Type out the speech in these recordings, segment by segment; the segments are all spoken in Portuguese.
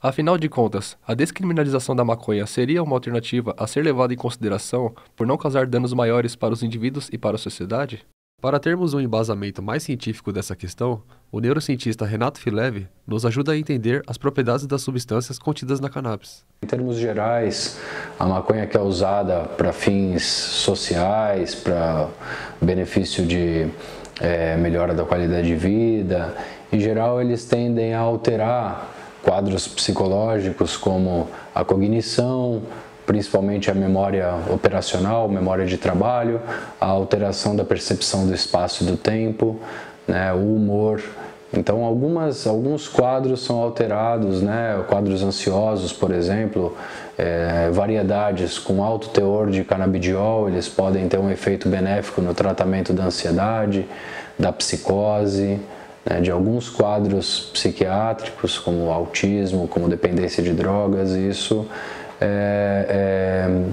Afinal de contas, a descriminalização da maconha seria uma alternativa a ser levada em consideração por não causar danos maiores para os indivíduos e para a sociedade? Para termos um embasamento mais científico dessa questão, o neurocientista Renato Fileve nos ajuda a entender as propriedades das substâncias contidas na cannabis. Em termos gerais, a maconha que é usada para fins sociais, para benefício de melhora da qualidade de vida, em geral eles tendem a alterar quadros psicológicos como a cognição, principalmente a memória operacional, memória de trabalho, a alteração da percepção do espaço e do tempo, né, o humor. Então, alguns quadros são alterados, né, quadros ansiosos, por exemplo, variedades com alto teor de canabidiol, eles podem ter um efeito benéfico no tratamento da ansiedade, da psicose, né, de alguns quadros psiquiátricos, como autismo, como dependência de drogas, e isso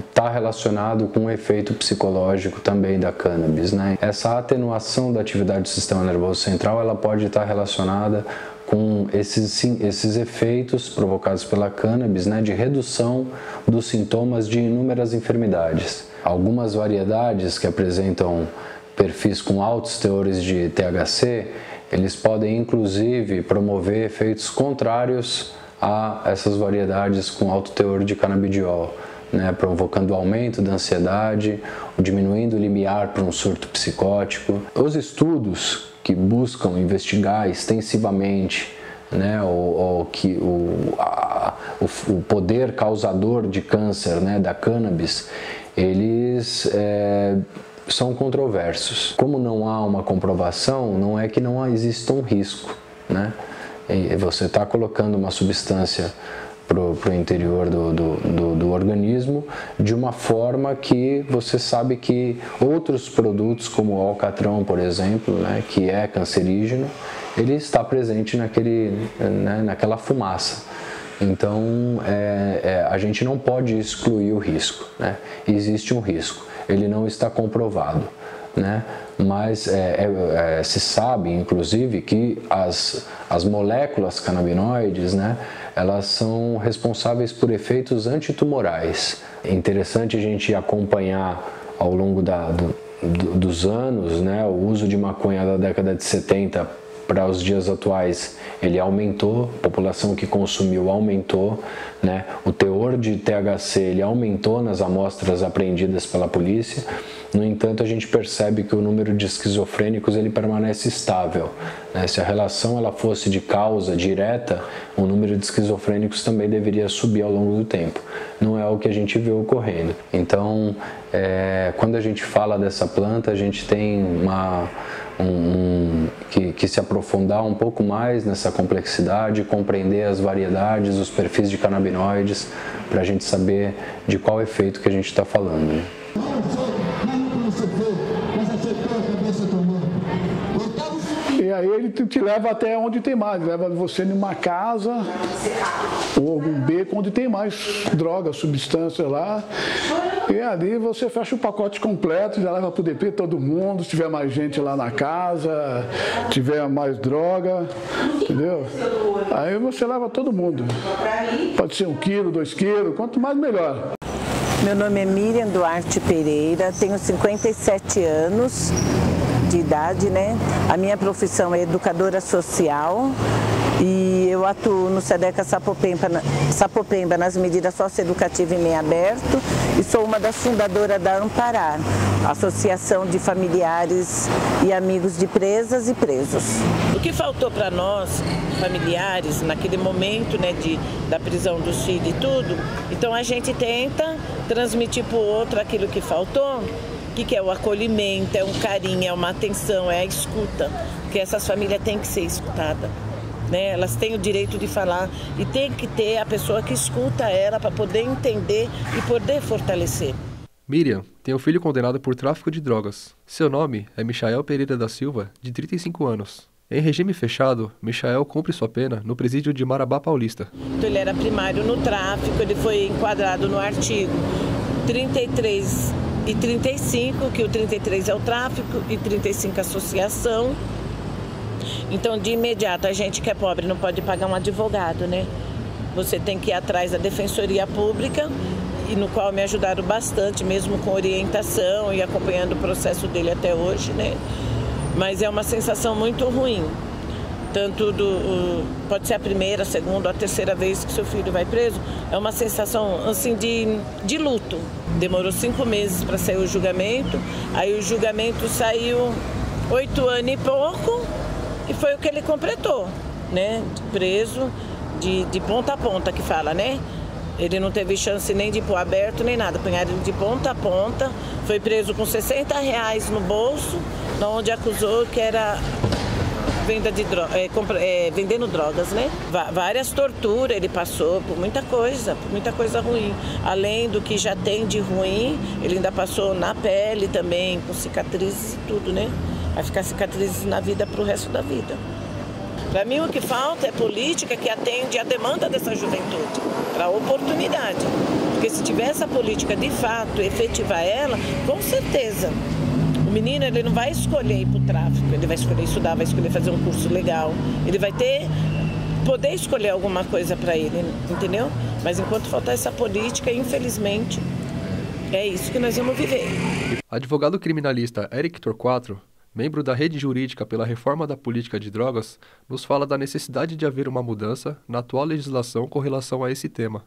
está relacionado com o efeito psicológico também da cannabis, né? Essa atenuação da atividade do sistema nervoso central, ela pode estar relacionada com esses efeitos provocados pela cannabis, né, de redução dos sintomas de inúmeras enfermidades. Algumas variedades que apresentam perfis com altos teores de THC, eles podem inclusive promover efeitos contrários a essas variedades com alto teor de canabidiol, né, provocando o aumento da ansiedade, diminuindo o limiar para um surto psicótico. Os estudos que buscam investigar extensivamente, né, o poder causador de câncer, né, da cannabis, eles são controversos. Como não há uma comprovação, não é que não exista um risco, né? Você está colocando uma substância para o interior do organismo de uma forma que você sabe que outros produtos, como o alcatrão, por exemplo, né, que é cancerígeno, ele está presente naquela fumaça. Então, a gente não pode excluir o risco, né? Existe um risco, ele não está comprovado, né? Mas se sabe, inclusive, que as moléculas canabinoides, né, elas são responsáveis por efeitos antitumorais. É interessante a gente acompanhar ao longo dos anos, né, o uso de maconha da década de 70 para os dias atuais, ele aumentou, a população que consumiu aumentou, né, o teor de THC ele aumentou nas amostras apreendidas pela polícia. No entanto, a gente percebe que o número de esquizofrênicos ele permanece estável, né? Se a relação ela fosse de causa direta, o número de esquizofrênicos também deveria subir ao longo do tempo. Não é o que a gente vê ocorrendo. Então, quando a gente fala dessa planta, a gente tem que se aprofundar um pouco mais nessa complexidade, compreender as variedades, os perfis de canabinoides, para a gente saber de qual efeito que a gente está falando, né? E aí ele te leva até onde tem mais, leva você numa casa ou algum beco onde tem mais droga, substância lá. E ali você fecha o pacote completo, já leva pro DP todo mundo, se tiver mais gente lá na casa, tiver mais droga, entendeu? Aí você leva todo mundo. Pode ser 1 quilo, 2 quilos, quanto mais melhor. Meu nome é Miriam Duarte Pereira, tenho 57 anos de idade, né? A minha profissão é educadora social e eu atuo no SEDECA Sapopemba nas medidas socioeducativas em meio aberto e sou uma das fundadoras da Amparar, Associação de Familiares e Amigos de Presas e Presos. O que faltou para nós, familiares, naquele momento, né, da prisão dos filhos e tudo, então a gente tenta transmitir para o outro aquilo que faltou. O que é o acolhimento, é um carinho, é uma atenção, é a escuta, porque essas famílias têm que ser escutadas, né? Elas têm o direito de falar e tem que ter a pessoa que escuta ela para poder entender e poder fortalecer. Miriam tem um filho condenado por tráfico de drogas. Seu nome é Michael Pereira da Silva, de 35 anos. Em regime fechado, Michael cumpre sua pena no presídio de Marabá Paulista. Então, ele era primário no tráfico, ele foi enquadrado no artigo 33 e 35, que o 33 é o tráfico e 35 a associação. Então, de imediato, a gente que é pobre não pode pagar um advogado, né? você tem que ir atrás da Defensoria Pública, e no qual me ajudaram bastante, mesmo com orientação e acompanhando o processo dele até hoje, né? Mas é uma sensação muito ruim. Tanto pode ser a primeira, a segunda ou a terceira vez que seu filho vai preso, é uma sensação assim de luto. Demorou 5 meses para sair o julgamento, aí o julgamento saiu 8 anos e pouco, e foi o que ele completou, né? Preso de ponta a ponta, que fala, né? Ele não teve chance nem de ir pro aberto, nem nada. Apanharam ele de ponta a ponta. Foi preso com R$60 no bolso, onde acusou que era venda de vendendo drogas, né? Várias torturas ele passou, por muita coisa ruim. Além do que já tem de ruim, ele ainda passou na pele também, com cicatrizes e tudo, né? Vai ficar cicatrizes na vida pro resto da vida. Para mim, o que falta é política que atende à demanda dessa juventude, para oportunidade. Porque se tiver essa política de fato, efetivar ela, com certeza, o menino ele não vai escolher ir para o tráfico, ele vai escolher estudar, vai escolher fazer um curso legal, ele vai poder escolher alguma coisa para ele, entendeu? Mas enquanto faltar essa política, infelizmente, é isso que nós vamos viver. Advogado criminalista Eric Torquato, membro da Rede Jurídica pela Reforma da Política de Drogas, nos fala da necessidade de haver uma mudança na atual legislação com relação a esse tema.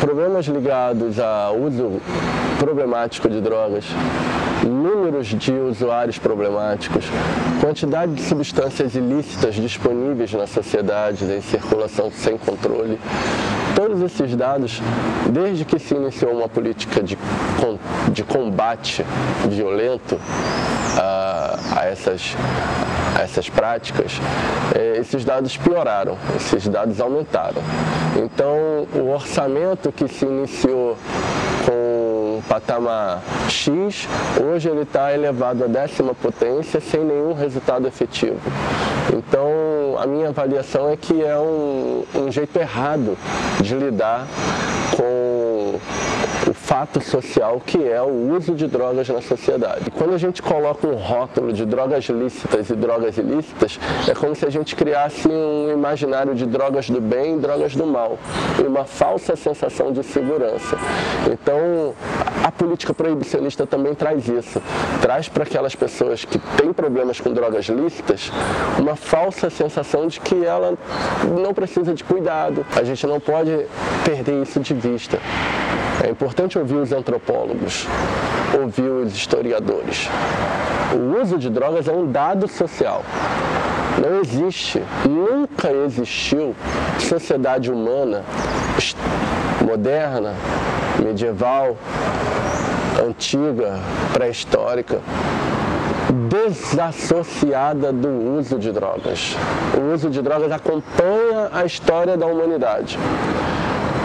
Problemas ligados ao uso problemático de drogas, números de usuários problemáticos, quantidade de substâncias ilícitas disponíveis na sociedade em circulação sem controle. Todos esses dados, desde que se iniciou uma política de combate violento a essas práticas, esses dados pioraram, esses dados aumentaram. Então, o orçamento que se iniciou com patamar X, hoje ele está elevado à 10ª potência sem nenhum resultado efetivo. Então, a minha avaliação é que é um jeito errado de lidar com o fato social que é o uso de drogas na sociedade. E quando a gente coloca um rótulo de drogas lícitas e drogas ilícitas, é como se a gente criasse um imaginário de drogas do bem e drogas do mal, e uma falsa sensação de segurança. Então, a política proibicionista também traz isso, traz para aquelas pessoas que têm problemas com drogas lícitas uma falsa sensação de que ela não precisa de cuidado. A gente não pode perder isso de vista. É importante ouvir os antropólogos, ouvir os historiadores. O uso de drogas é um dado social. Não existe, nunca existiu sociedade humana moderna, medieval, antiga, pré-histórica, desassociada do uso de drogas. O uso de drogas acompanha a história da humanidade.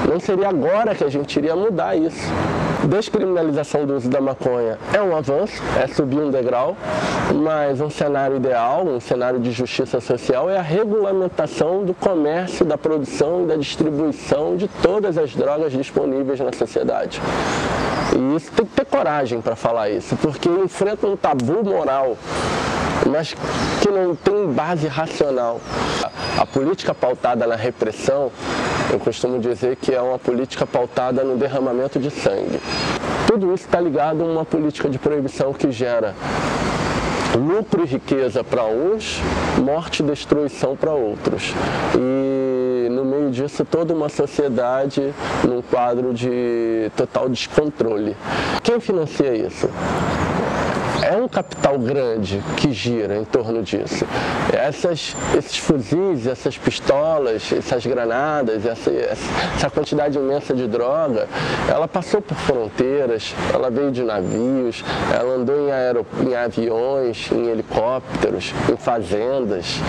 Não seria agora que a gente iria mudar isso. Descriminalização do uso da maconha é um avanço, é subir um degrau, mas um cenário ideal, um cenário de justiça social é a regulamentação do comércio, da produção e da distribuição de todas as drogas disponíveis na sociedade. E isso tem que ter coragem para falar isso, porque enfrenta um tabu moral, mas que não tem base racional. A política pautada na repressão, eu costumo dizer que é uma política pautada no derramamento de sangue. Tudo isso está ligado a uma política de proibição que gera lucro e riqueza para uns, morte e destruição para outros. E no meio disso toda uma sociedade num quadro de total descontrole. Quem financia isso? É um capital grande que gira em torno disso. Esses fuzis, essas pistolas, essas granadas, essa quantidade imensa de droga, ela passou por fronteiras, ela veio de navios, ela andou em aviões, em helicópteros, em fazendas.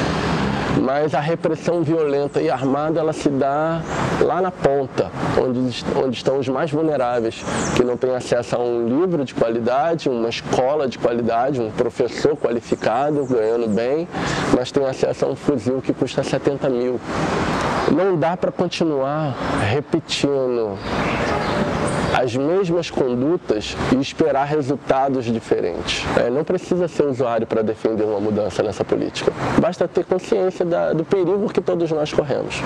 Mas a repressão violenta e armada, ela se dá lá na ponta, onde estão os mais vulneráveis, que não têm acesso a um livro de qualidade, uma escola de qualidade, um professor qualificado, ganhando bem, mas tem acesso a um fuzil que custa 70 mil. Não dá para continuar repetindo as mesmas condutas e esperar resultados diferentes. Não precisa ser usuário para defender uma mudança nessa política. Basta ter consciência do perigo que todos nós corremos.